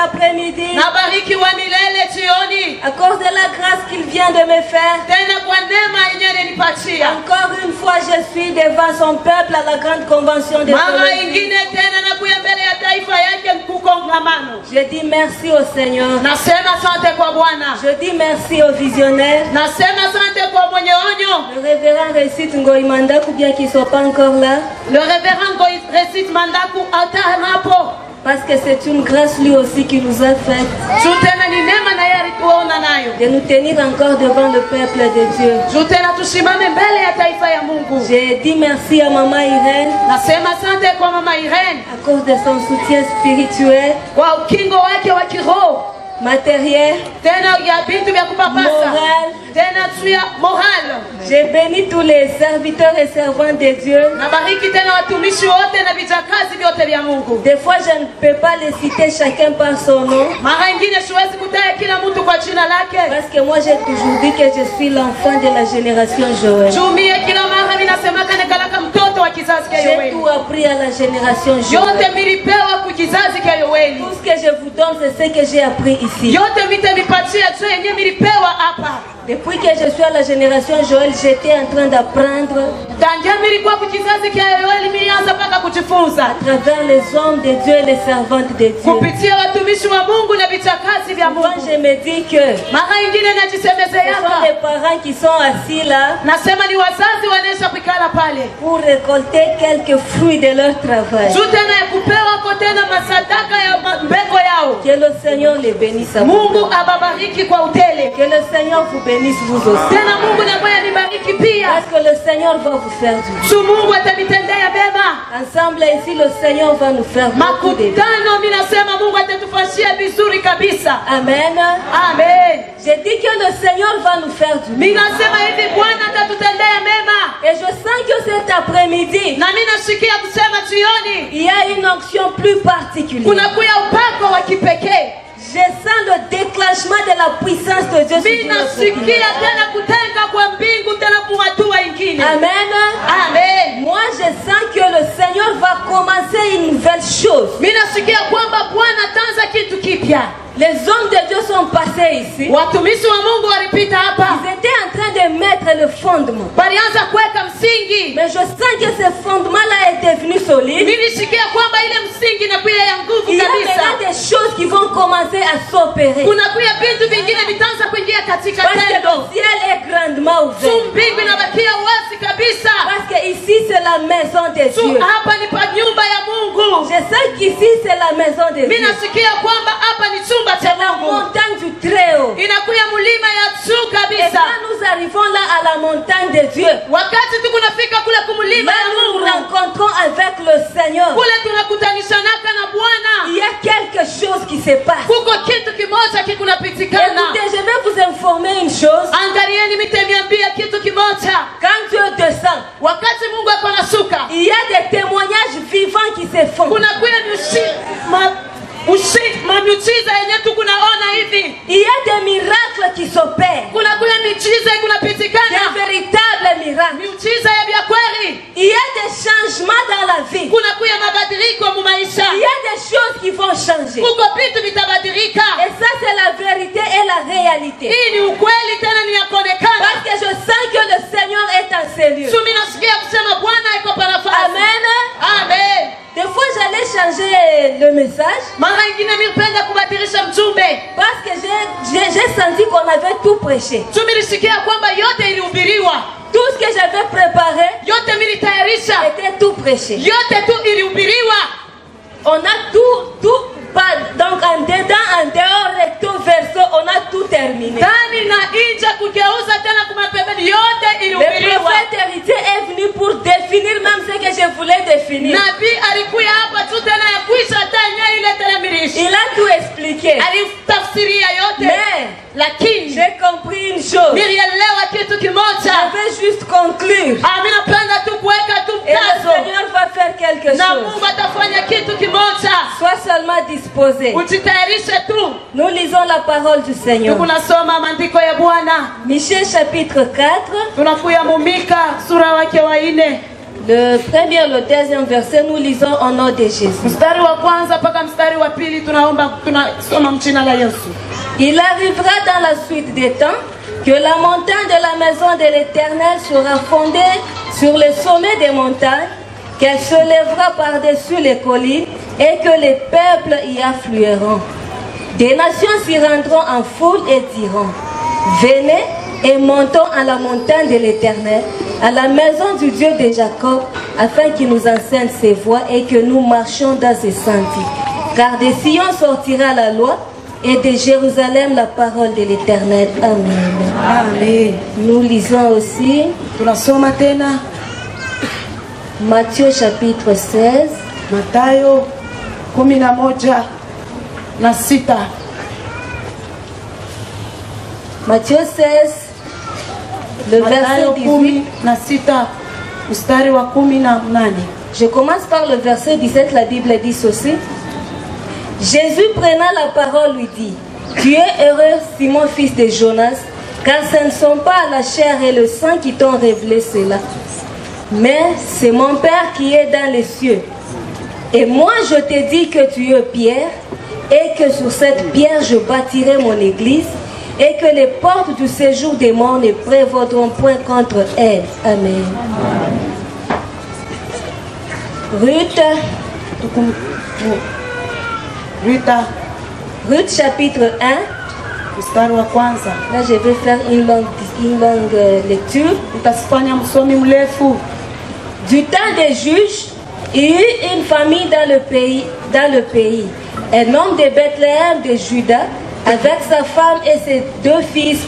après-midi. Nabariki wa milele jioni. À cause de la grâce qu'il vient de me faire. Tena kwa neema yenyewe nipatia. Encore une fois, je suis devant son peuple à la grande convention de mara ingine tena nakuya mbele ya taifa yake mkuu kongamano. Je dis merci au Seigneur. Nasema asante kwa Bwana. Je dis merci au visionnaire. Nasema asante kwa mwenye onyo. Le révérend Récite Ngoy Mandaku, bien qu'il ne soit pas encore là. Le révérend Ngoy Récite Mandaku atanapo. Parce que c'est une grâce lui aussi qui nous a faite. De nous tenir encore devant le peuple de Dieu. J'ai dit merci à Maman Irène. À cause de son soutien spirituel. Matériel, moral. J'ai béni tous les serviteurs et servants de Dieu. Des fois je ne peux pas les citer chacun par son nom. Parce que moi j'ai toujours dit que je suis l'enfant de la génération Joël. J'ai tout appris à la génération Joël. Tout ce que je vous donne, c'est ce que j'ai appris ici. Depuis que je suis à la génération Joël, j'étais en train d'apprendre à travers les hommes de Dieu et les servantes de Dieu. Souvent je me dis que ce sont les parents qui sont assis là pour récolter quelques fruits de leur travail. Que le Seignor les bénisse à vous. Que le Seignor vous bénisse vous aussi. Parce que le Seignor va vous faire du bien. Ensemble ici le Seignor va nous faire beaucoup de bien. Amen. Amen. J'ai dit que le Seignor va nous faire du bien. Et je sens que cet après-midi il y a une onction plus particulière. Je sens le déclenchement de la puissance de Dieu. Amen. Amen. Moi je sens que le Seignor va commencer une nouvelle chose. Les hommes de Dieu sont passés ici. Ils étaient en train de mettre le fondement. Mais je sens que ce fondement-là est devenu solide. Il y a maintenant des choses qui vont commencer à s'opérer. Parce que le ciel est grandement ouvert. Parce que ici c'est la maison de Dieu. Je sais qu'ici c'est la maison de Dieu. C'est la montagne du Très-Haut. Et quand nous arrivons là à la montagne de Dieu, là nous nous rencontrons avec le Seigneur. Il y a quelque chose qui se passe. Écoutez, je vais vous informer une chose. Quand Dieu descend, il y a des témoignages vivants qui se font. Il y a des miracles qui s'opèrent. Des véritables miracles. Il y a des changements dans la vie. Il y a des choses qui vont changer. Et ça c'est la vérité et la réalité. Parce que je sens que le Seigneur est en ces lieux. Amen. Amen. Des fois j'allais changer le message. Parce que j'ai senti qu'on avait tout prêché. Tout ce que j'avais préparé était tout prêché. On a tout, donc en dedans, en dehors, recto, verso, on a tout terminé. Le prophète héritier est venu pour définir même ce que je voulais définir. Il a tout expliqué. Mais j'ai compris une chose. Je vais juste conclure. Et le Seigneur va faire quelque chose. Sois seulement disposé. Nous lisons la parole du Seigneur. Michée chapitre 4. Le premier et le deuxième verset, nous lisons au nom de Jésus. Il arrivera dans la suite des temps que la montagne de la maison de l'Éternel sera fondée sur le sommet des montagnes, qu'elle se lèvera par-dessus les collines et que les peuples y afflueront. Des nations s'y rendront en foule et diront: venez et montons à la montagne de l'Éternel, à la maison du Dieu de Jacob, afin qu'il nous enseigne ses voies et que nous marchions dans ses sentiers. Car de Sion sortira la loi et de Jérusalem la parole de l'Éternel. Amen. Amen. Nous lisons aussi Matthieu chapitre 16. Mathayo 11:6. Matthieu 16, le verset 18. Je commence par le verset 17, la Bible dit ceci. Jésus prenant la parole lui dit: tu es heureux, Simon, fils de Jonas, car ce ne sont pas la chair et le sang qui t'ont révélé cela, mais c'est mon Père qui est dans les cieux. Et moi je t'ai dit que tu es Pierre, et que sur cette pierre je bâtirai mon église, et que les portes du séjour des morts ne prévaudront point contre elle. Amen. Ruth chapitre 1. Là je vais faire une longue lecture. Du temps des juges, il y eut une famille dans le pays. Un homme de Bethléem de Juda, avec sa femme et ses 2 fils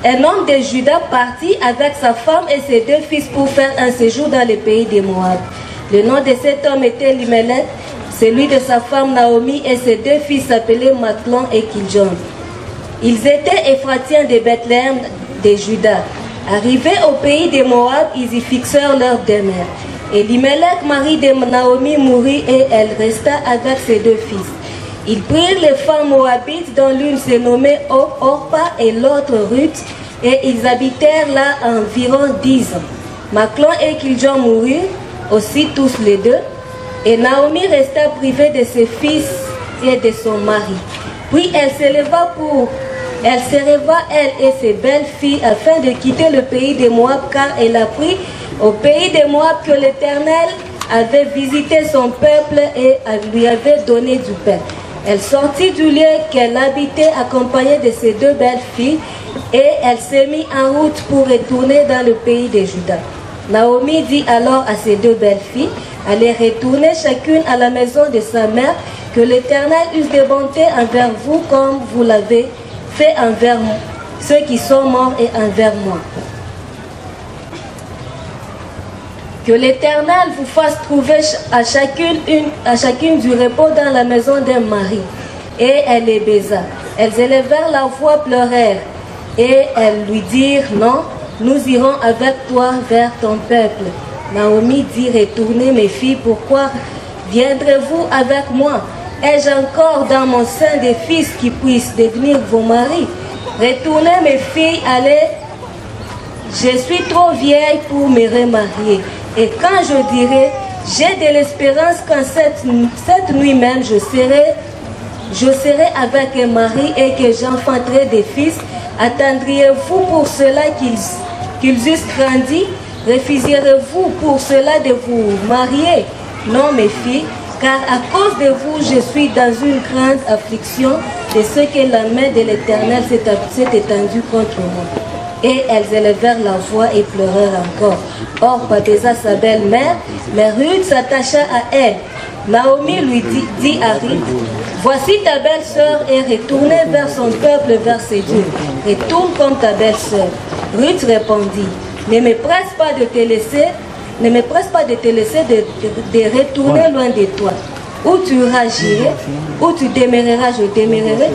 Un homme de Juda partit avec sa femme et ses 2 fils pour faire un séjour dans le pays de Moab. Le nom de cet homme était Elimelech, celui de sa femme Naomi, et ses 2 fils s'appelaient Machlon et Kiljon. Ils étaient Éphratiens de Bethléem de Juda. Arrivés au pays de Moab, ils y fixèrent leur demeure. Elimelech, mari de Naomi, mourut et elle resta avec ses 2 fils. Ils prirent les femmes moabites, dont l'une se nommait Orpa et l'autre Ruth, et ils habitèrent là environ 10 ans. Machlon et Kiljon moururent aussi tous les 2, et Naomi resta privée de ses fils et de son mari. Puis elle s'éleva elle et ses belles filles afin de quitter le pays de Moab, car elle apprit au pays de Moab que l'Éternel avait visité son peuple et lui avait donné du pain. Elle sortit du lieu qu'elle habitait accompagnée de ses 2 belles filles, et elle s'est mise en route pour retourner dans le pays de Juda. Naomi dit alors à ses 2 belles filles: allez retourner chacune à la maison de sa mère, que l'Éternel use de bonté envers vous comme vous l'avez fait envers ceux qui sont morts et envers moi. Que l'Éternel vous fasse trouver à chacune du repos dans la maison d'un mari. Et elle les baisa. Elles élevèrent la voix, pleurèrent, et elles lui dirent: non, nous irons avec toi vers ton peuple. Naomi dit: retournez mes filles, pourquoi viendrez-vous avec moi? Ai-je encore dans mon sein des fils qui puissent devenir vos maris? Retournez mes filles, allez, je suis trop vieille pour me remarier. Et quand je dirai: j'ai de l'espérance qu'en cette nuit même je serai avec un mari et que j'enfanterai des fils, attendriez-vous pour cela qu'ils eussent grandi? Refuserez-vous pour cela de vous marier? Non, mes filles, car à cause de vous, je suis dans une grande affliction de ce que la main de l'Éternel s'est étendue contre moi. Et elles élevèrent la voix et pleurèrent encore. Orpa baisa sa belle-mère, mais Ruth s'attacha à elle. Naomi lui dit à Ruth: voici ta belle-sœur, et retournez vers son peuple, vers ses dieux. Retourne comme ta belle-sœur. Ruth répondit: ne me presse pas de te laisser de retourner loin de toi. Où tu iras, j'irai. Où tu demeureras, je demeurerai.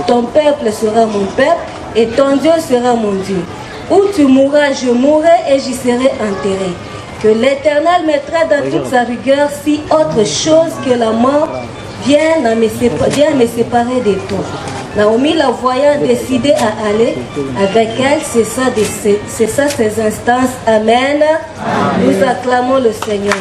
Ton peuple sera mon peuple, et ton Dieu sera mon Dieu. Où tu mourras, je mourrai, et j'y serai enterré. Que l'Éternel mettra dans toute sa rigueur si autre chose que la mort vient me séparer de toi. Naomi, la voyant décidée à aller avec elle, cessa ses instances. Amen. Nous acclamons le Seigneur.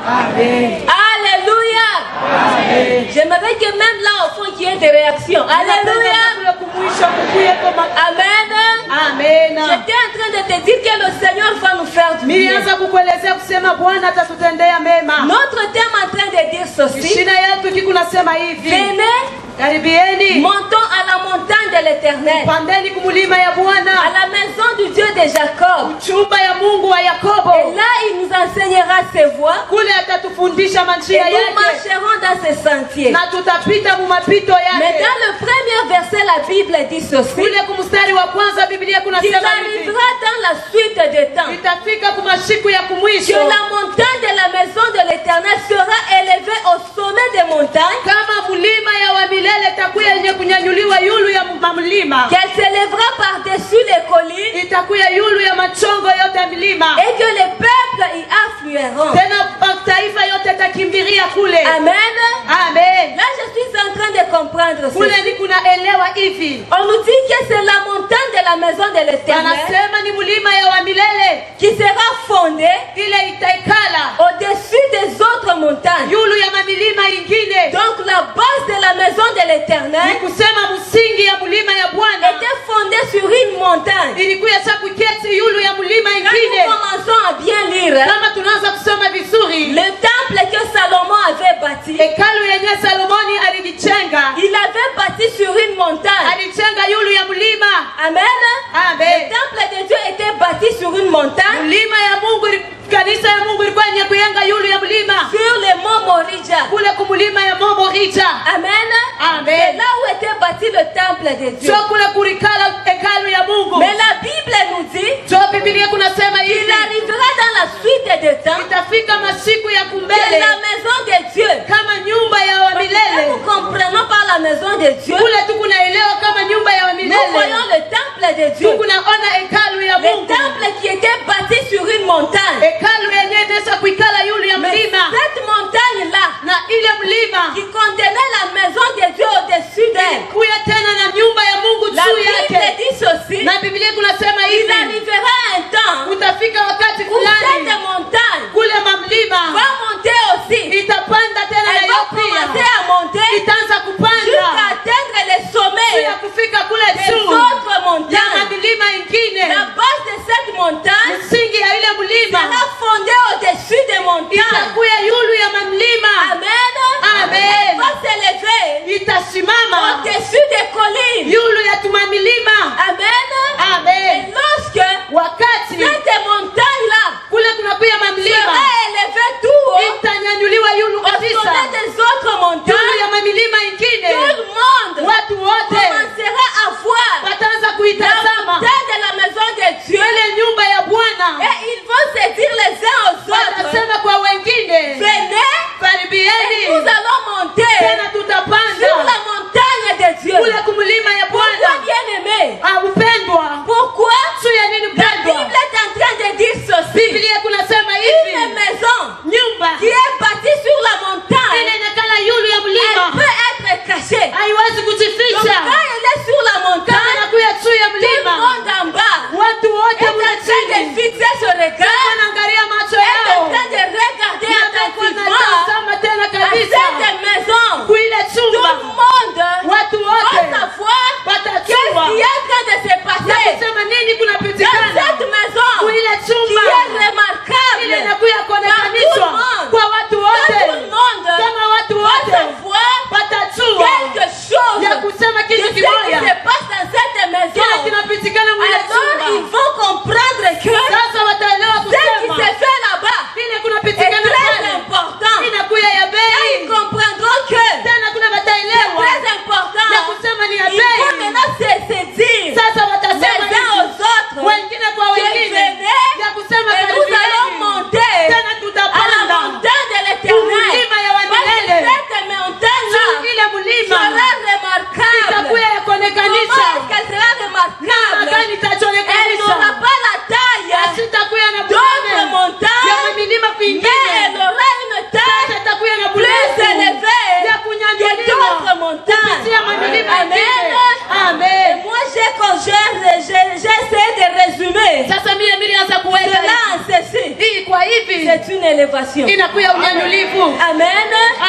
Amen. Alléluia. Amen. J'aimerais que même là au fond qu'il y ait des réactions. Alléluia. Amen. Amen. J'étais en train de te dire que le Seigneur va nous faire du bien. Notre thème est en train de dire ceci. Venez, montons à la montagne de l'Éternel, à la maison du Dieu de Jacob. Et là, il nous enseignera ses voies. Et nous marcherons dans ses sentiers. Mais dans le premier verset, la Bible dit ceci, qu'il arrivera dans la suite des temps que la montagne de la maison de l'Éternel sera élevée au sommet des montagnes, qu'elle s'élèvera par-dessus les collines, et que les peuples y afflueront. Amen. Amen. Là, je suis en train de comprendre ceci. On nous dit que c'est la montagne de la maison de l'Éternel qui sera fondée au-dessus des autres montagnes. Donc la base de la maison de l'Éternel était fondée sur une montagne. Quand nous commençons à bien lire, le temple que Salomon avait bâti, il avait bâti sur une montagne. Amen. Le temple de Dieu était bâti sur une montagne, sur le mont Morija. Amen. C'est là où était bâti le temple de Dieu. Mais la Bible nous dit qu'il arrivera dans la suite des temps que la maison de Dieu, nous comprenons par la maison de Dieu, nous voyons le temple de Dieu, le temple qui était bâti sur une montagne. Mais cette montagne-là, qui contenait la maison de Dieu au-dessus d'elle, la Bible dit ceci, il arrivera un temps où cette montagne va monter aussi. Elle va commencer à monter jusqu'à atteindre les sommets des autres montagnes. La base de cette montagne sera fondée au-dessus des montagnes. Amen. Elle va s'élever au-dessus des collines. Amen. Et lorsque cette montagne-là sera élevée tout haut, au sommet des autres montagnes, tout le monde commencera à voir la montagne de la maison de Dieu. Et ils vont se dire les uns aux autres, venez, et nous allons monter sur la montagne de Dieu. Pourquoi, bien-aimé? Pourquoi? La Bible est en train de dire ceci. Une maison qui est bâtie sur la montagne, elle peut être cachée. Donc quand elle est sur la montagne, tout le monde en bas est en train de fixer ce regard, est en train de regarder attentivement à cette maison. Tout le monde va savoir qu'est-ce qui est en train de se passer dans cette maison qui est remarquable par tout le monde. Tout le monde va savoir quelque chose de ce qui se passe dans cette maison. Alors ils vont comprendre que ce qui se fait là-bas est très important. Ils comprendront que c'est très important. Il faut maintenant se dire les uns aux autres que venez et nous allons monter à la montagne de l'Éternel. Parce que cette montagne-là sera remarquable. Comment est-ce qu'elle sera remarquable? Elle n'aura pas la taille d'autres montagnes, mais elle aura une taille plus élevée que d'autres montagnes. Amen. Et moi, j'ai essayé de résumer cela en ceci. hivi. C'est une élévation. Inakuya unyanyulivu. Amen.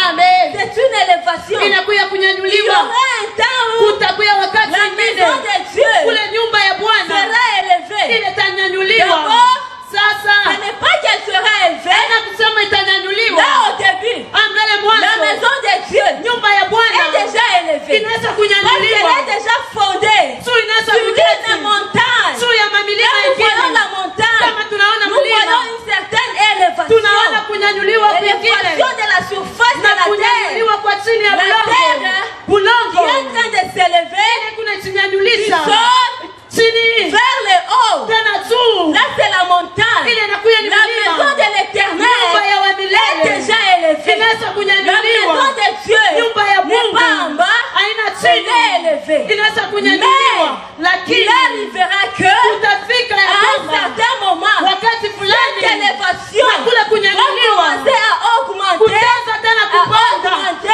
Amen. C'est une élévation. Inakuya Il y kunyanyuliwa. aura un temps où Kutakuya wakati la mwingine maison de Dieu kule nyumba ya Bwana sera élevée. ile itanyanyuliwa. D'abord, Sasa ce n'est pas qu'elle sera élevée. na kusema itanyanyuliwa. Là au début, Mbele la mwanzo maison de Dieu nyumba ya Bwana est déjà élevée. inaweza Parce kunyanyuliwa. qu'elle est déjà fondée Tu inaweza sur kuketi une montagne. juu ya mamilima Quand nous voyons ingine. la montagne, Kama tunaona nous mlima, voyons une certaine élévation. tunaona kunyanyuliwa kwingine Élévation de la surface de na la terre kunyanyuliwa kwa chini ya La bulongo. terre qui Bulongo est en train de s'élever kuna du chinyanyulisha sol chini vers le haut. tena juu. Là, c'est la montagne. Ile inakuya ni La mlima. maison de l'Éternel Nyumba ya wa est milele déjà élevée. inaweza La kunyanyuliwa. maison de Dieu Nyumba ya n'est Mungu pas en bas, haina elle est chini, élevée. inaweza kunyanyuliwa. Mais Lakini il arrivera que utafika ya à un kwamba certain moment, wakati fulani cette élévation na kule va kunyanyuliwa commencer à augmenter, kutaanza tena kupanda,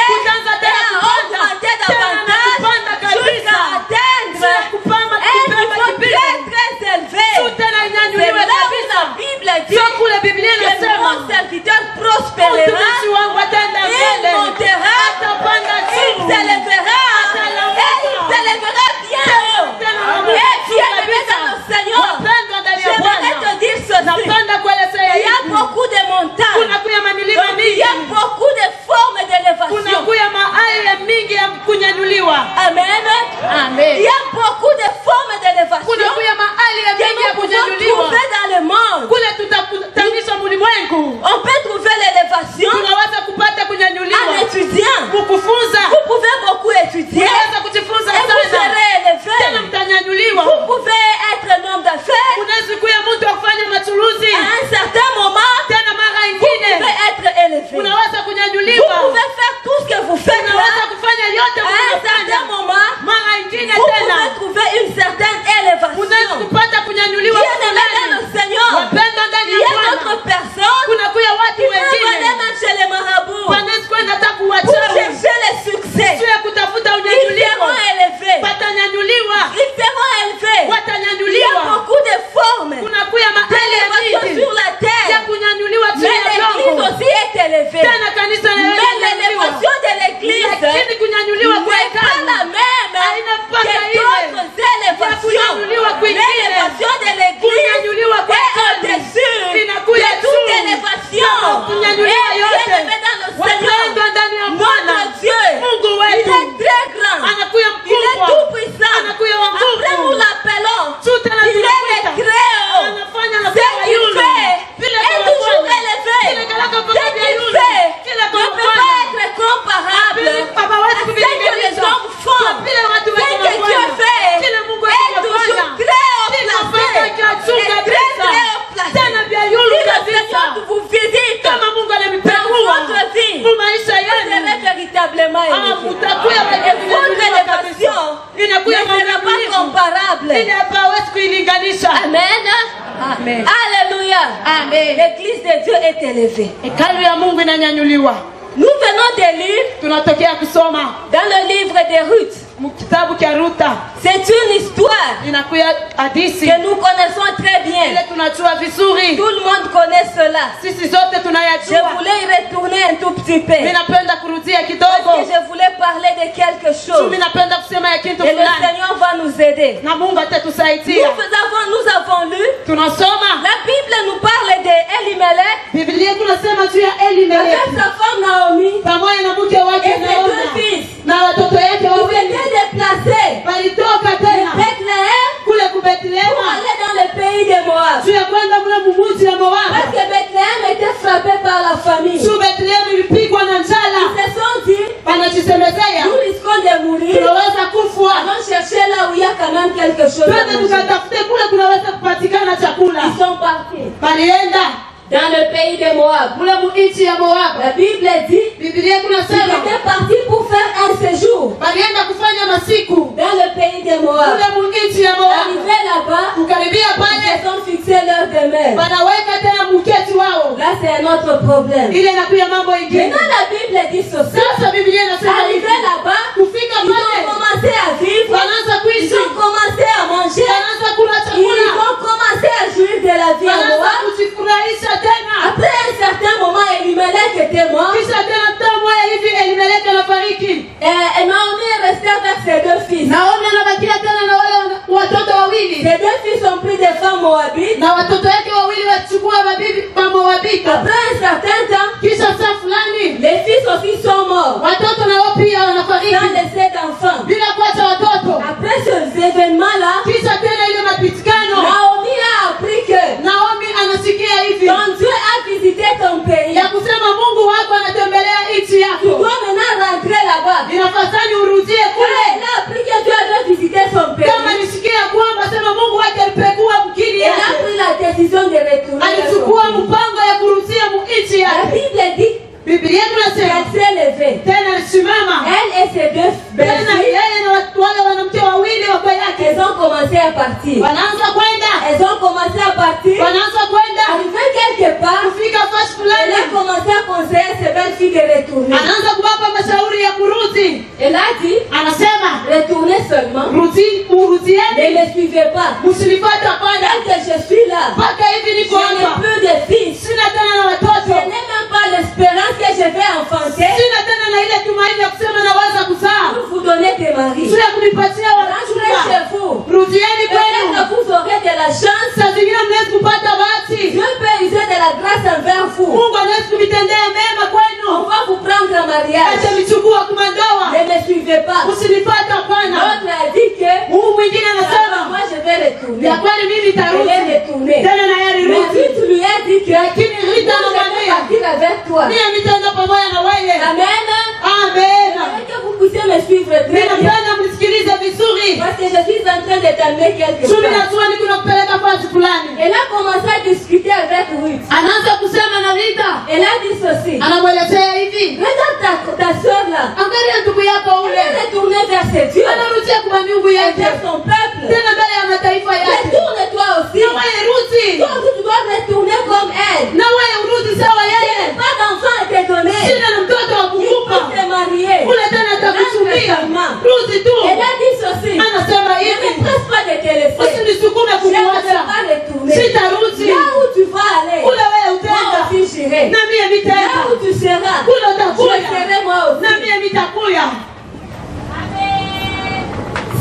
kutaanza tena kupanda, augmenter tena na kupanda davantage jusqu'à kabisa, atteindre sio kupamba un kipema niveau kipimo, très très élevé. sio tena C'est inyanyuliwe là où kabisa. la Bible dit Sio kule Biblia que inasema mon serviteur prospérera, mtumishi wangu ataenda il mbele, montera, atapanda il juu, s'élèvera, atalamuka, et il s'élèvera bien haut. tena Et bien aimé kabisa. dans le Seignor, Wapendwa ndani ya j'aimerais Bwana, te dire ceci. napenda kuelezea Il y a hivi. beaucoup de montagnes. Kunakuya mamilima Donc, il y a mingi, beaucoup de formes d'élévation. kunakuya maaina mingi ya kunyanyuliwa. Amen. Amen. Il y a beaucoup de formes d'élévation Kunakuya maaina que mingi ya nous pouvons kunyanyuliwa. trouver dans le monde. Kule tutakutanisha ulimwengu, On peut trouver l'élévation tunaweza kupata en kunyanyuliwa. étudiant. Kukufunza, Vous pouvez beaucoup étudier unaweza kujifunza et vous sana, serez tena élevé. mtanyanyuliwa. Vous pouvez être un homme d'affaires. Unaweza kuwa mtu wa kufanya machuruzi, À un certain moment, tena mara vous pouvez ingine être élevé. unaweza Vous kunyanyuliwa. pouvez faire tout ce que vous faites Unaweza là. kufanya yote À un certain unayofanya. moment, Mara ingine vous tena pouvez trouver une certaine unaweza élévation. kupata kunyanyuliwa Bien aimé dans le fulani. Seignor, Wapendwa ndani il ya y a Bwana, d'autres personnes kunakuya watu qui vont aller wengine même chez les marabouts wanaweza kwenda hata pour kuwachawi, chercher le succès. sio ya kutafuta Ils unyanyuliwa. seront élevés. Watanyanyuliwa, Ils seront élevés. Il y a watanyanyuliwa. beaucoup de formes Kunakuya mahali ya d'élévation mingi sur la ya terre. kunyanyuliwa chini Mais ya l'église udongo. aussi est élevée. Tena kanisa Mais linanyanyuliwa. l'élévation de l'église Lakini kunyanyuliwa kwa n'est pas hekalu la même haina que mpaka ile d'autres élévations. kunyanyuliwa kwingine. L'élévation de l'église Kunyanyuliwa kwa est hekalu au-dessus inakuya de toute juu. élévation. Kunyanyuliwa Et yote. bien aimé dans le Seigneur, Wapendwa ndani ya Bwana, notre Dieu, Mungu il wetu est très grand. anakuya Il est mkubwa, tout puissant. anakuya wa Après nous nguvu. l'appelons. Tout tena Il est le tunakuita. très haut. Anafanya na Ce kwa qu'il yulu. fait Vile est toujours tunafanya. élevé. Vile kalaka Ce mpaka vya qu'il yulu. fait Kila ne peut tunafanya. pas être comparable Vile baba à wetu ce que les kuvilinganisha. hommes font. Vile watu Ce wetu que Dieu wanafanya. fait Kile Mungu est wetu toujours anafanya. très haut Vile placé. mpaka kia juu Et très kabisa. très haut placé. Tena vya yulu Si le kabisa. Seigneur vous visite Kama Mungu dans anamipekua votre vie, mu maisha vous yenu, serez véritablement élevé. mutakuya Et votre élévation ne inakuya sera pas comparable. ili hapa hawezi kuilinganisha. Amen. Amen. Alléluia. Amen. L'église de Dieu est élevée. Hekalu ya Mungu inanyanyuliwa. Nous venons de lire Tunatokea kusoma dans le livre de Ruth. kitabu cha Ruta, C'est une histoire inakuya hadithi que nous connaissons très ile bien. tunajua vizuri, Tout le monde connaît cela. sisi zote Je tunayajua. voulais y retourner un tout petit peu. Mimi napenda kurudia Parce que kidogo, je voulais parler de quelque chose. mimi napenda kusema ya kitu Et le fulani Seigneur va nous aider. na Mungu atatusaidia. Nous avons lu, Tunasoma la Bible nous parle de Elimelech Biblia, tunasema juu ya avec Elimeleki sa femme Naomi pamoja na mke wake et ses deux Naona fils. na watoto yake Ils wawili étaient déplacés walitoka de tena Bethléem kule ku pour Bethlehema aller dans le pays de Moab. juu ya kwenda mule mumuji ya Moabu. Parce que Bethléem était frappé par la famine. Juu Bethlehemu ilipigwa na Ils njala, se sont dit, wanajisemezea nous risquons de mourir. tunaweza kufwa, Allons chercher là où il y a quand même quelque chose à twende manger. tukatafute kule kunaweza kupatikana chakula. Ils sont partis Walienda dans le pays de Moab. mule muichi ya Moabu. La Bible dit Biblia qu'ils kunasema étaient partis pour faire un séjour walienda kufanya masiku dans le pays de Moab. mule muichi ya Moabu. Arrivés là-bas, Kukaribia ils pale se sont fixés leur demeure. wanaweka tena mketi wao, Là, c'est un autre problème. ile inakuya mambo ingine. Maintenant, la Bible dit ceci. Sasa Biblia inasema hivi, Arrivés là-bas, kufika ils ont pale commencé à vivre. wanaanza Ils kuishi, ont commencé à manger. wanaanza kula Ils chakula, ont commencé à jouir de la vie à wanaanza Moab. kujifurahisha tena. Après un certain moment, Elimelech était mort. Kisha tena mmoja hivi Elimelech anafariki. Et Naomi est restée avec ses deux fils. Naomi anabakia tena na wale watoto wawili. Ses deux fils ont pris des femmes moabites. Na watoto wake wawili wachukua mabibi wa Moabita. Après un certain temps, Kisha saa fulani les fils aussi sont morts. watoto nao pia wanafariki Sans laisser d'enfants. bila kuacha watoto. Après ces événements-là, Kisha tena ile mapitikano, Naomi a appris que Naomi anasikia hivi ton Dieu a visité ton pays. ya kusema Mungu wako anatembelea nchi Tu yako. dois maintenant rentrer là-bas. Inafasani urudie kule. Elle a appris que Dieu avait visité son Kama pays. nisikia kwamba sema Mungu wake alipekua mkini Elle a yake. pris la décision de retourner. Alichukua mpango ya kurudia nchi La yake. Bible dit Biblia tunasema qu'elle s'est levée. tena alisimama. Elle et ses deux Tena belles-filles, yeye na wale wanamke wawili wa yake elles ont commencé à partir. wanaanza kwenda. Elles ont commencé à partir. Wanaanza kwenda. Arrivé quelque part, Kufika fasi elle fulani. a commencé à conseiller ses belles-filles de retourner. Anaanza kuwapa mashauri ya kurudi. Elle a dit, Anasema retournez seulement. urudieni. Ne me suivez pas. Msinifuate hapana. Tant que je suis là, Mpaka hivi je niko n'ai hapa. plus de fils. Sina tena na Je watoto. n'ai même pas l'espérance que je vais enfanter Sina tena na ile tumaini ya kusema naweza kuzaa. pour vous donner des maris. Sio ya kunipatia Rentrez wachumba. chez vous. Rudieni kwenu. Peut-être que vous aurez de la chance. Saa zingine mnaweza kupata bahati. Dieu peut user de la grâce envers vous. Mungu anaweza kumitendea mema On kwenu. va vous prendre en mariage. Acha michukua kumandoa. Ne me suivez pas. Usinifuate hapana. L'autre a dit que Mungu mwingine anasema moi je vais retourner. ya kweli mimi Elle est nitarudi. retournée. Tena na yeye Mais rudi. si tu lui as dit que Lakini moi, Rita je vais anamwambia partir avec toi. mimi nitaenda pamoja na wewe. Amen. Amen. J'aimerais que vous puissiez me suivre très bien. Ninapenda mnisikilize vizuri. Parce que je suis en train de t'amener quelque Sumi part. najua niko nakupeleka fasi fulani. Elle a commencé à discuter avec Ruth. Anaanza kusema na Rita. Elle a dit ceci. Anamwelezea hivi. Regarde ta soeur là. Angalia ndugu yako Elle ule. est retournée vers ses dieux. Anarudia kwa miungu Et yake. vers son peuple. Tena mbele ya mataifa yake. Retourne-toi aussi. Na wewe rudi. Toi aussi tu dois retourner comme elle. Na wewe urudi sawa Je yeye. n'ai pas d'enfant à te donner. Sina na mtoto wa Il kukupa. faut te marier. Kule tena atakuchumbia. Rudi tu. Elle a dit ceci. Anasema Ne me hivi. presse pas de te laisser. Usinisukume Je ne vais kukuacha. pas retourner. Sitarudi. Là où tu vas aller, Kule wewe moi utaenda. aussi j'irai. Na mimi Là nitaenda. où tu seras, Kule je utakuya. serai moi aussi. Na mimi nitakuya.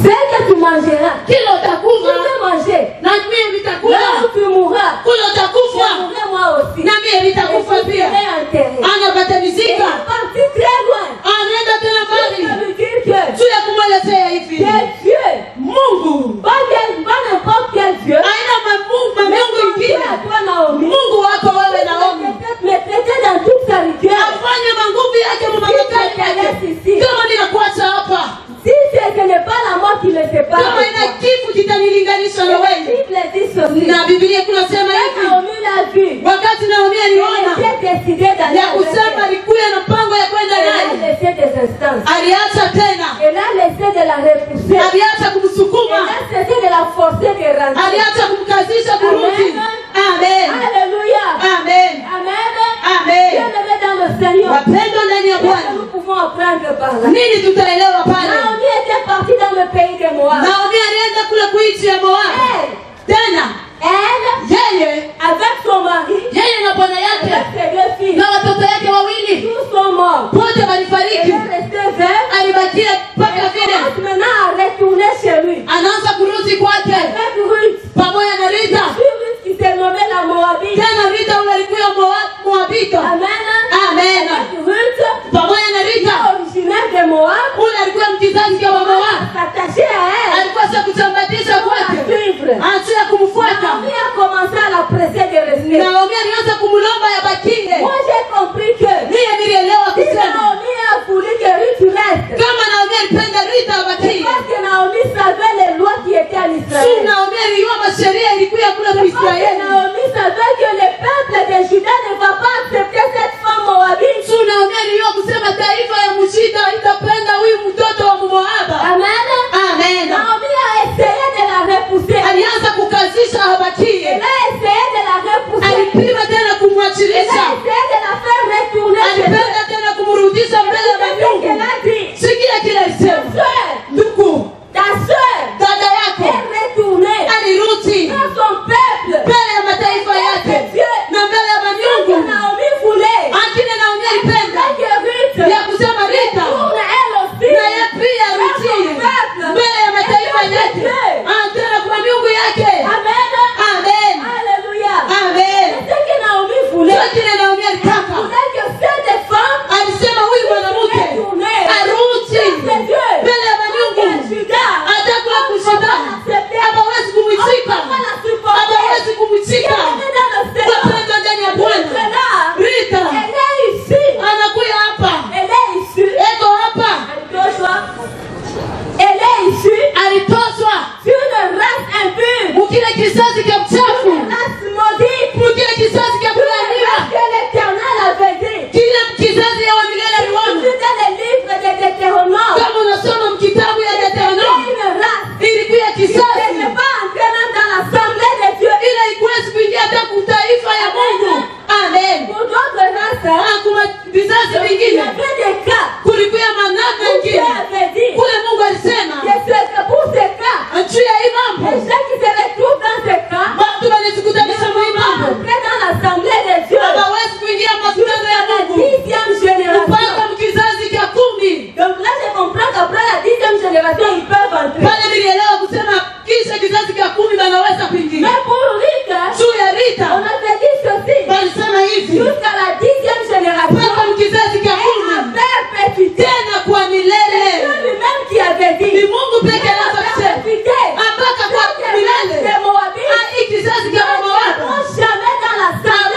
Ce que tu mangeras, Kile tu utakufa. peux manger. Na mimi nitakula. Là où tu mourras, Kule je utakufa. mourrai moi aussi. Na mimi Et nitakufa tu pia. serai enterré. Et il Anabatamizika. est parti très loin. Anaenda tena Pour mbali. lui dire que Tu ya kumwelezea hivi. Dieu, Mungu. pas n'importe quel Dieu, Aina mamungu mais miungu ton Dieu ingine. à toi Naomi, Mungu wako wewe Naomi. mais peut-être dans toute sa rigueur, Afanye manguvu yake mumakatari yake. Kama ninakuacha hapa. si ce n'est pas la mort qui me sépare, Kama ina kifo kitanilinganisha na la wewe. Bible dit ceci. Na Biblia kunasema Quand hivi. Naomi l'a vu, Wakati Naomi elle aliona était décidée d'aller ya kusema avec alikuwa na mpango ya kwenda elle. Elle a naye. laissé des instances. Aliacha tena. Elle a laissé de la repousser. Aliacha Elle kumsukuma. a cessé de la forcer de rentrer. Aliacha kumkazisha kurudi. Amen. Alléluia. Amen. Amen. Amen. Bien-aimé dans le Seigneur. Wapendwa ndani ya Qu'est-ce que Bwana. nous pouvons apprendre par là? Nini tutaelewa pale? Naomi était partie dans le pays de Moab. Naomi alienda kule kuichi ya Moabu. Elle, Tena yeye avec son mari, yeye na bwana yake avec ses deux filles, na watoto yake wawili tous sont morts. wote Elle walifariki. est restée veuve. Alibakia mpaka Elle vile commence maintenant à retourner chez lui. anaanza kurudi kwake Avec Ruth. pamoja na Rita. Puis Ruth qui s'est nommée la Moabite. Tena Rita ule alikuwa Moabita. Amen. Amen. Avec Ruth, Pamoja na Rita originaire de Moab, ule alikuwa mkizazi wa Moabu. s'attachait à elle. Alikuwa sasa kutambatisha Pour la kwake. suivre. Anataka kumfuata. Naomi a commencé à la presser de rester. Naomi alianza kumlomba yabakie. Moi j'ai compris que Mimi nilielewa si kusema Naomi a voulu que Ruth reste, kama Naomi alipenda Rita abakie. parce que Naomi savait les lois qui étaient en Si Israël. Naomi alijua masheria ilikuwa kule Parce que Israeli. Naomi savait que le peuple de Juda ne va pas accepter cette femme moabite. Si Naomi alijua kusema taifa ya Mshita haitapenda huyu mtoto wa Moabu. Amen. Amen. Naomi a essayé de la repousser. Alianza kukazisha abakie. Elle a essayé de la repousser. Alipima tena Elle a kumwachilisha. essayé de la faire retourner chez elle. Alipenda tena kumrudisha mbele ya C'est ce qu'elle Mungu. a dit. Sikia kile alisema. Soeur, Ndugu, ta soeur dada yako est retournée alirudi dans son peuple. mbele ya mataifa yake na mbele ya Ce que Mungu. Naomi kizazi cha mchafu, kile kizazi cha kulaaniwa, kile kizazi ya milele aliona. Kama unasoma kitabu ya Deuteronomy, ilikuwa kizazi ile ikuwezi kuingia hata kutaifa ya Mungu. Amen. Kuna vizazi vingine kulikuwa manaka ingine kule Mungu alisema juu ya hii mambo watu wanazikutanisha mwa hii mambo hawawezi kuingia makutano ya Mungu mpaka mkizazi cha 10. Pale nilielewa kusema kisha kizazi cha 10 wanaweza kuingia. Juu ya Rita walisema hivi mpaka mkizazi cha 10 tena kwa milele. Ni Mungu pekee anaweza kusema mpaka kwa milele. Hii kizazi cha Moabu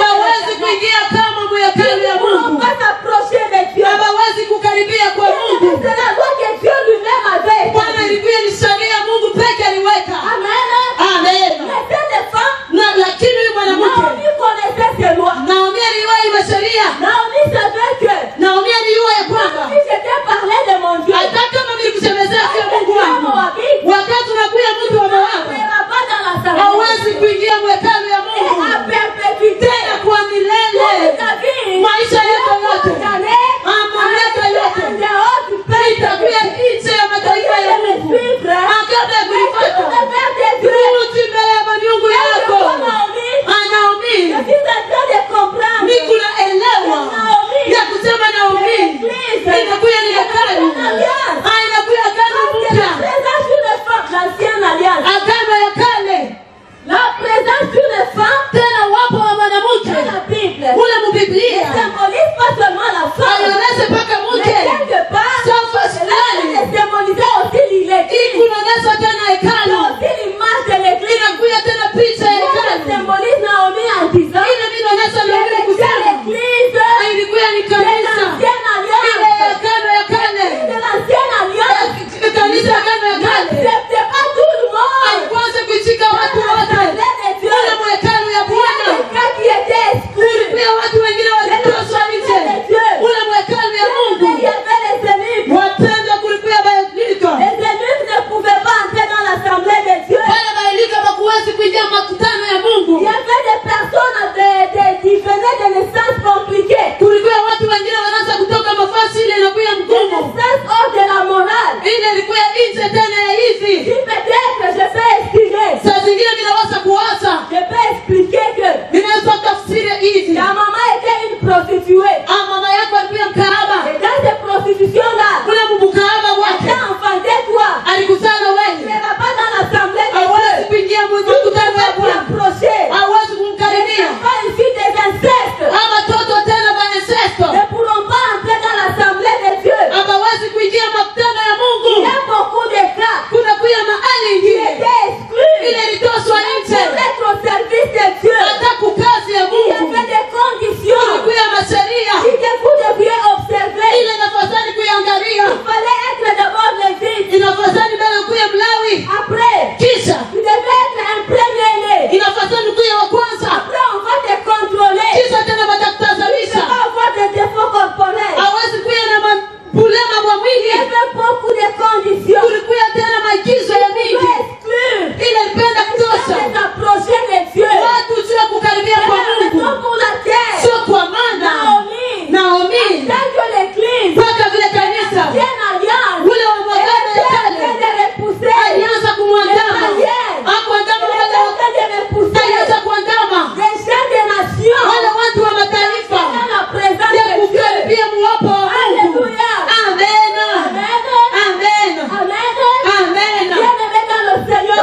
hawawezi kuingia kama mwekali ya Mungu, hawawezi kukaribia kwa Mungu. Bwana ilikuwa ni sheria Mungu pekee aliweka. Amen. Na lakini huyu mwanamke Naomi aliwahi sheria. Naomi aliwahi ya kwamba hata kama mimi kusemezea kwa Mungu wangu, wakati unakuja mtu wa Moabu hawezi kuingia mwekali ya Mungu tena kwa milele. Maisha yetu yote, mamlaka yote itakuwa nje ya mataifa ya Mungu. Kabla ya kuifuata rudi mbele ya miungu yako. Naomi Niku naelewa ya kusema Naomi inakuwa ni hekalu, inakuwa agano mpya, agano ya kale. Tena wapo wa mwanamke ule mbiblia ayonese paka mke safa fulani ikunaonesa tena hekalu, inakuwa tena picha ya hekalu. Ile minaonesa Naomi kusema ilikuwa ni kanisa ile agano ya kale, kanisa agano ya kale. Haikuanza kuitika watu wote ule mwekalu ya Bwana. Kulikuwa watu wengine walitoshwa nje ule mwekalu ya Mungu. Wapenda kulikuwa bailika wale bailika hawakuwezi kuingia makutano ya Mungu. Kulikuwa watu wengine wanaanza kutoka mafasi ile inakuwa mgumu. Ile ilikuwa nje tena ya hivi. Saa zingine ninaweza kuwaza ninaweza tafsiri hivi. Mama yako alikuwa mkahaba. Kuna mkahaba wake alikuzana wewe. Hawezi kuingia mkutano wa Bwana, hawezi kumkaribia. Ama toto tena ba incesto hawezi kuingia makutano ya Mungu. Kuna kuya mahali ingine ile ilitoshwa nje hata kukazi ya Mungu. Kuya masheria ile nafasani kuiangalia, inafasani mbele kuya Mlawi, kisha inafasani kuya wa kwanza, kisha tena matakutazalisha. Hawezi kuya na mabulema wa mwili. Kulikuwa tena maigizo ya mingi ile ilipenda kutosha watu sio kukaribia kwa Mungu, sio kwa maana Naomi mpaka vile kanisa ule wa mwagano ya kale alianza kumwandama. Hakuandama alianza kuandama wale watu wa mataifa ya kukaribia muwapo wa Mungu. Amen. Amen. Amen.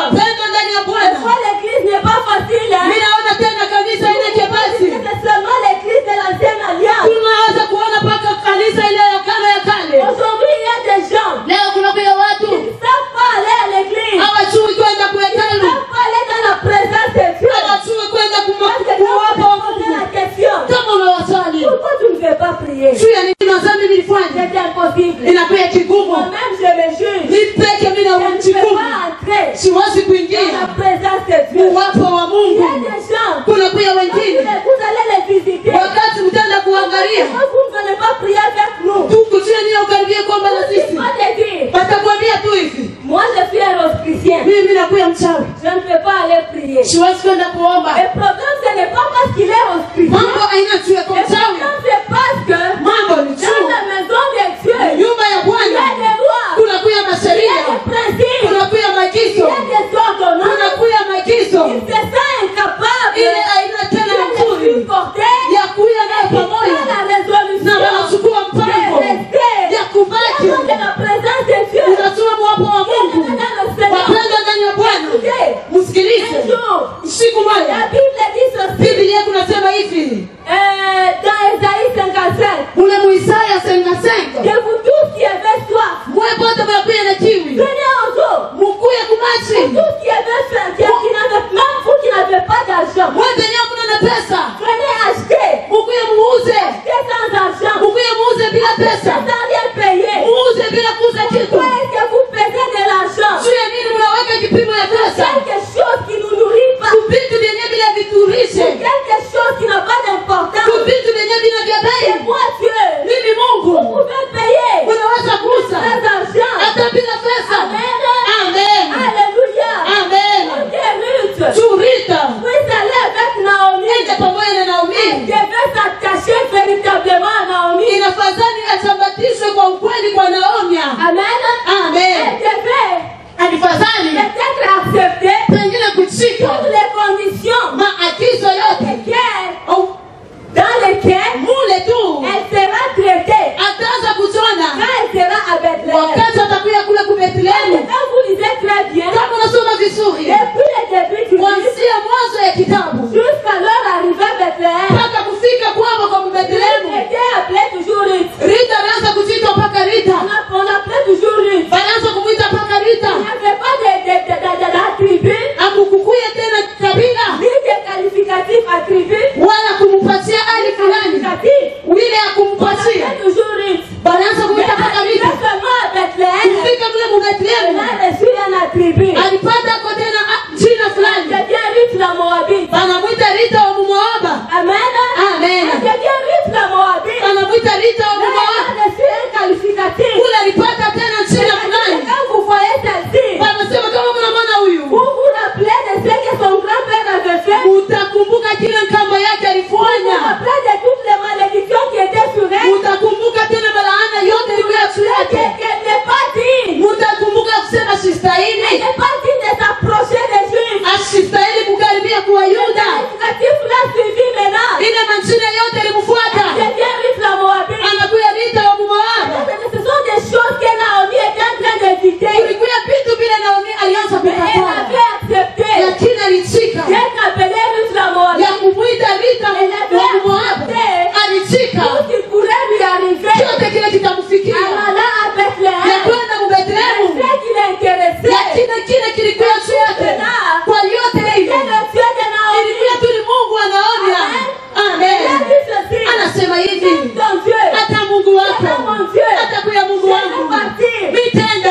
Wapendwa ndani ya Bwana, ninaona tena kanisa ile kebasi. Tunaweza kuona paka kanisa ile ya kale ya kale. Leo kuna kwa watu hawajui kwenda kwa hekalu, hawajui kwenda kuwapa wa Mungu. Kama unawasali juu ya nini nazami nilifanya inakuwa kigumu. Ni peke mimi na wajikumu siwezi kuingia uwapo wa Mungu. Kuna kuya wengine wakati mtenda kuangalia tukucheni ya ukaribie kwamba na sisi watakwambia tu hivi, moi je suis un rosicrucien, mimi nakuya mchawi, je ne peux pas aller prier. siwezi kwenda kuomba. Le problème ce n'est pas parce qu'il est rosicrucien, Mambo aina tu ya le problème mchawi, c'est parce que mambo ni dans tu la maison de Dieu nyumba ya il y a Bwana des lois, kuna kuya il y a masheria, des principes, kuna kuya il maagizo, y a des ordonnances. kuna kuya maagizo. Il se sent incapable Ile aina tena de nzuri supporter ya kuya naye pamoja la na résolution wanachukua de mpango rester ya kubaki. dans la présence de Dieu. Unasoma mwapo wa Mungu, wapendwa ndani ya Bwana. Msikilize, siku La moja Bible dit ceci Biblia kunasema hivi dans Ésaïe 55, ule Isaya 55, que vous tous qui avez soif, mwepote mwakuya na kiwi venez aux eaux. mukuye kumachi, Tous qui avez faim, qui n'avez, même vous qui n'avez pas d'argent, mwepenye kuna na pesa venez acheter. mukuye muuze, Acheter sans argent, mukuye muuze bila pesa, sans rien payer. muuze bila kuuza kitu. Pourquoi est-ce que vous payez de l'argent? Juu ya nini mnaweka kipimo ya pesa Quelque chose qui nous nourrit pas, kuvitu vyenye bila viturishe, quelque chose qui n'a pas d'importance. kuvitu vyenye vina vya bei? C'est moi Dieu. Mimi Mungu Vous pouvez payer unaweza kuuza sans argent. hata bila pesa. Amen. Amen. Alléluia. Amen. Ruth, Turita puisse aller avec Naomi. ende pamoja na Naomi, Devait s'attacher véritablement à Naomi. inafadhali atambatishwe kwa ukweli kwa Naomi. Amen. Amen. Elle devait Alifadhali peut-être accepter pengine kushika toutes les conditions maagizo yote au dans lesquelles mule tu elle sera traitée ataanza kuchona quand elle sera à Bethléem. wakati atakuya kule ku Bethlehemu. Quand vous lisez très bien, Kama unasoma vizuri depuis le début du livre kuanzia mwanzo ya kitabu jusqu'à leur arrivée à Bethléem, mpaka kufika kwao kwa Bethlehemu, était appelé toujours Ruth. Rita anaanza kuitwa mpaka Rita, On l'appelait toujours Ruth. anaanza kumuita mpaka Rita. Il n'y avait pas d'attribut, Akukukuya tena kabila ni de qualificatif attribut. wala kumupatia ali fulani wile ya kumpatia, C'est toujours Ruth. banaanza kumuita mpaka Mais Rita. seulement à Bethléem, Kufika mle mu elle Bethlehemu a reçu un attribut. alipata ko tena jina fulani, C'est bien Ruth la Moabite. banamwita Rita wa Moaba. Amen. Amen. C'est bien Ruth la Moabite. Banamwita Rita wa Mais elle Moaba. a reçu un qualificatif. Kule alipata tena jina fulani, Quand vous voyez celle-ci, wanasema kama mnamwona huyu vous vous rappelez de ce que son grand-père avait fait. utakumbuka kile kamba yake Vous vous alifanya, rappelez de toutes les malédictions qui étaient sur elle. utakumbuka tena malaana yote ilikuwa juu yake, Qu'elle n'est pas digne. utakumbuka kusema Elle sistahili, n'est pas digne de s'approcher des Juifs. asistahili kukaribia kwa Yuda. Qualificatif l'a suivi maintenant. Ile majina yote ilimfuata, C'est bien Ruth la Moabite. anakuya Rita wa Moaba. Ce sont des choses que Naomi était en train d'éviter. Kulikuya vitu vile Naomi alianza Mais elle kukataa, avait accepté lakini alichika d'être appelée Ruth la Moabite. ya kumwita Rita wa Moaba, alichika Tout ce qui pourrait lui arriver. chote kile kitamfikia En allant à ya Bethléem. kwenda mu Bethlehemu, C'est ce qui l'intéressait. lakini kile kilikuwa juu yake kwa yote ile C'est le Dieu de Naomi. ilikuwa tu ni Mungu anaona. Amen. Elle a dit ceci. Anasema hivi, Ton Dieu. hata Mungu wako, Hata mon Dieu. hata kuya Mungu wangu, Je vais partir. mitenda